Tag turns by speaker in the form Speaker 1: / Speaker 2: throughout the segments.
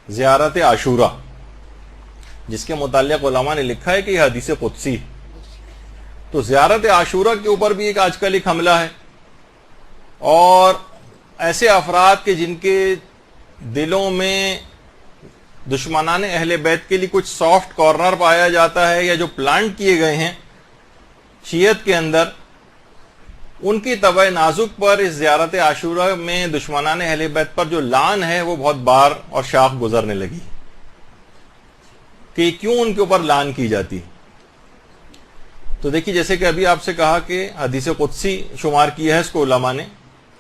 Speaker 1: زیارت عاشورہ، جس کے متعلق علماء نے لکھا ہے کہ یہ حدیث قدسی. تو زیارت عاشورہ کے اوپر بھی ایک آج کل ایک حملہ ہے، اور ایسے افراد کے جن کے دلوں میں دشمنان اہل بیت کے لیے کچھ سافٹ کارنر پایا جاتا ہے، یا جو پلانٹ کیے گئے ہیں شیعت کے اندر، ان کی طبع نازک پر اس زیارت عاشورہ میں دشمنان اہل بیت پر جو لعن ہے وہ بہت بار اور شاخ گزرنے لگی کہ کیوں ان کے اوپر لعن کی جاتی. تو دیکھیے، جیسے کہ ابھی آپ سے کہا کہ حدیث قدسی شمار کیا ہے اس کو علماء نے.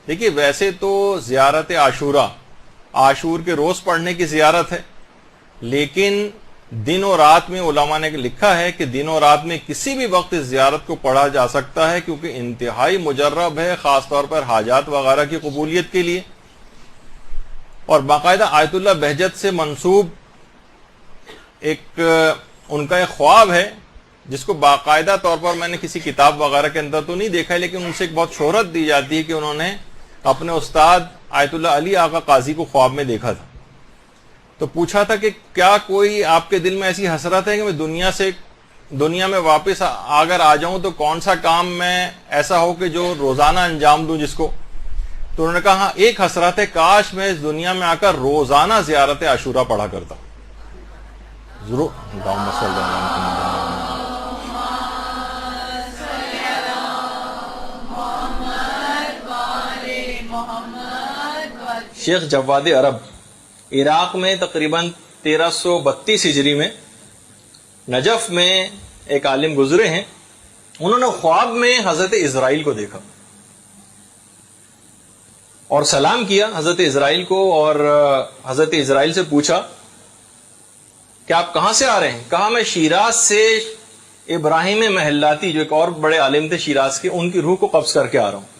Speaker 1: دیکھیے، ویسے تو زیارت عاشورہ عاشور کے روز پڑھنے کی زیارت ہے، لیکن دن و رات میں علماء نے لکھا ہے کہ دن و رات میں کسی بھی وقت اس زیارت کو پڑھا جا سکتا ہے، کیونکہ انتہائی مجرب ہے، خاص طور پر حاجات وغیرہ کی قبولیت کے لیے. اور باقاعدہ آیت اللہ بہجت سے منسوب ایک ان کا ایک خواب ہے، جس کو باقاعدہ طور پر میں نے کسی کتاب وغیرہ کے اندر تو نہیں دیکھا ہے، لیکن ان سے ایک بہت شہرت دی جاتی ہے کہ انہوں نے اپنے استاد آیت اللہ علی آقا قاضی کو خواب میں دیکھا تھا. تو پوچھا تھا کہ کیا کوئی آپ کے دل میں ایسی حسرت ہے کہ میں دنیا میں واپس اگر آ جاؤں تو کون سا کام میں ایسا ہو کہ جو روزانہ انجام دوں جس کو. تو انہوں نے کہا ہاں، ایک حسرت ہے، کاش میں اس دنیا میں آ کر روزانہ زیارت عاشورہ پڑھا کرتا. ضرور شیخ جواد عرب عراق میں تقریباً 1332 ہجری میں نجف میں ایک عالم گزرے ہیں. انہوں نے خواب میں حضرت اسرائیل کو دیکھا اور سلام کیا حضرت اسرائیل کو، اور حضرت اسرائیل سے پوچھا کہ آپ کہاں سے آ رہے ہیں؟ کہا میں شیراز سے ابراہیم محلاتی، جو ایک اور بڑے عالم تھے شیراز کے، ان کی روح کو قبض کر کے آ رہا ہوں.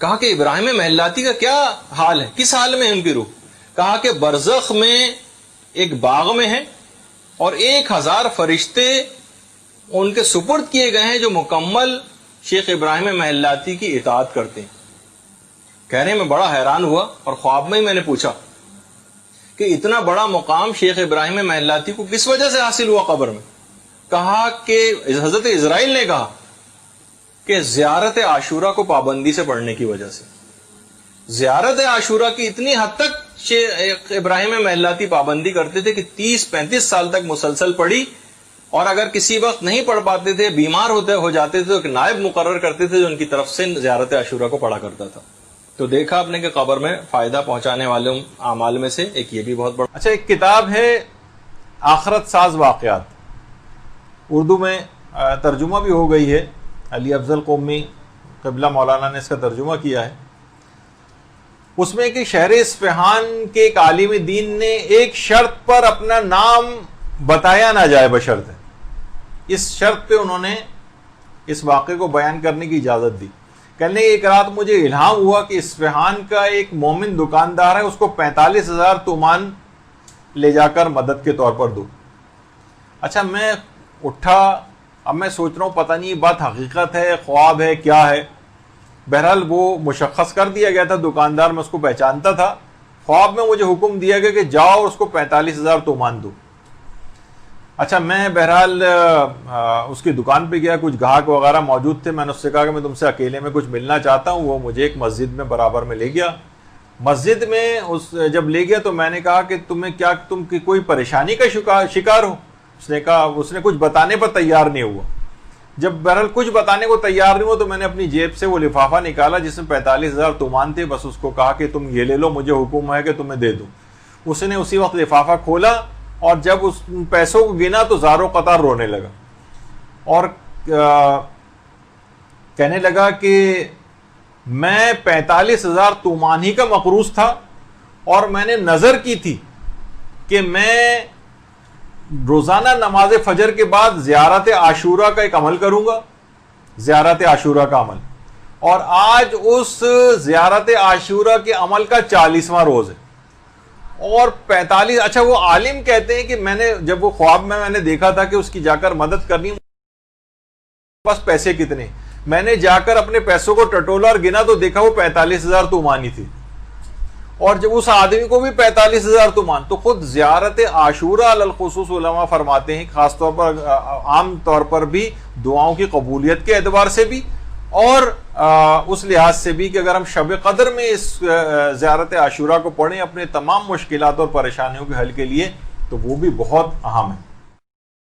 Speaker 1: کہا کہ ابراہیم محلاتی کا کیا حال ہے، کس حال میں ہے ان کی روح؟ کہا کہ برزخ میں ایک باغ میں ہے، اور 1000 فرشتے ان کے سپرد کیے گئے ہیں جو مکمل شیخ ابراہیم محلاتی کی اطاعت کرتے ہیں. کہہ رہے ہیں میں بڑا حیران ہوا، اور خواب میں ہی میں نے پوچھا کہ اتنا بڑا مقام شیخ ابراہیم محلاتی کو کس وجہ سے حاصل ہوا قبر میں؟ کہا کہ حضرت اسرائیل نے کہا کہ زیارت عاشورہ کو پابندی سے پڑھنے کی وجہ سے. زیارت عاشورہ کی اتنی حد تک شیخ ابراہیم محلاتی پابندی کرتے تھے کہ 30-35 سال تک مسلسل پڑھی، اور اگر کسی وقت نہیں پڑھ پاتے تھے، بیمار ہو جاتے تھے، تو ایک نائب مقرر کرتے تھے جو ان کی طرف سے زیارت عاشورہ کو پڑھا کرتا تھا. تو دیکھا آپ نے کہ قبر میں فائدہ پہنچانے والے اعمال میں سے ایک یہ بھی بہت بڑا. اچھا، ایک کتاب ہے آخرت ساز واقعات، اردو میں ترجمہ بھی ہو گئی ہے. علی افضل قومی قبلہ مولانا نے اس کا ترجمہ کیا ہے. اس میں کہ شہر اصفہان کے ایک عالم دین نے ایک شرط پر اپنا نام بتایا نہ جائے بشرط ہے، اس شرط پہ انہوں نے اس واقعے کو بیان کرنے کی اجازت دی. کہنے ایک رات مجھے الہام ہوا کہ اصفہان کا ایک مومن دکاندار ہے، اس کو 45,000 تومان لے جا کر مدد کے طور پر دو. اچھا، میں اٹھا، اب میں سوچ رہا ہوں پتہ نہیں بات حقیقت ہے، خواب ہے، کیا ہے. بہرحال وہ مشخص کر دیا گیا تھا، دکاندار میں اس کو پہچانتا تھا. خواب میں مجھے حکم دیا گیا کہ جاؤ اور اس کو 45,000 تومان دو. اچھا، میں بہرحال اس کی دکان پہ گیا، کچھ گاہک وغیرہ موجود تھے. میں نے اس سے کہا کہ میں تم سے اکیلے میں کچھ ملنا چاہتا ہوں. وہ مجھے ایک مسجد میں برابر میں لے گیا. مسجد میں جب لے گیا تو میں نے کہا کہ تم کی کوئی پریشانی کا شکار ہو؟ اس نے کچھ بتانے پر تیار نہیں ہوا. جب بہرحال کچھ بتانے کو تیار نہیں ہوا تو میں نے اپنی جیب سے وہ لفافہ نکالا جس میں 45,000 تومان تھے. بس اس کو کہا کہ تم یہ لے لو، مجھے حکم ہے کہ تمہیں دے دوں. اس نے اسی وقت لفافہ کھولا، اور جب اس پیسوں کو گنا تو زاروں قطار رونے لگا، اور کہنے لگا کہ میں 45,000 تومان ہی کا مقروض تھا، اور میں نے نظر کی تھی کہ میں روزانہ نماز فجر کے بعد زیارت عاشورہ کا ایک عمل کروں گا، زیارت عاشورہ کا عمل. اور آج اس زیارت عاشورہ کے عمل کا 40واں روز ہے، اور 45. اچھا، وہ عالم کہتے ہیں کہ میں نے جب وہ خواب میں نے دیکھا تھا کہ اس کی جا کر مدد کرنی، بس پیسے کتنے، میں نے جا کر اپنے پیسوں کو ٹٹولا اور گنا تو دیکھا وہ 45,000 تومانی تھی.
Speaker 2: اور جب اس آدمی کو بھی 45,000 تومان، تو خود زیارت عاشورہ علی الخصوص علماء فرماتے ہیں خاص طور پر عام طور پر بھی دعاؤں کی قبولیت کے اعتبار سے بھی اور اس لحاظ سے بھی کہ اگر ہم شب قدر میں اس زیارت عاشورہ کو پڑھیں اپنے تمام مشکلات اور پریشانیوں کے حل کے لیے تو وہ بھی بہت اہم ہے.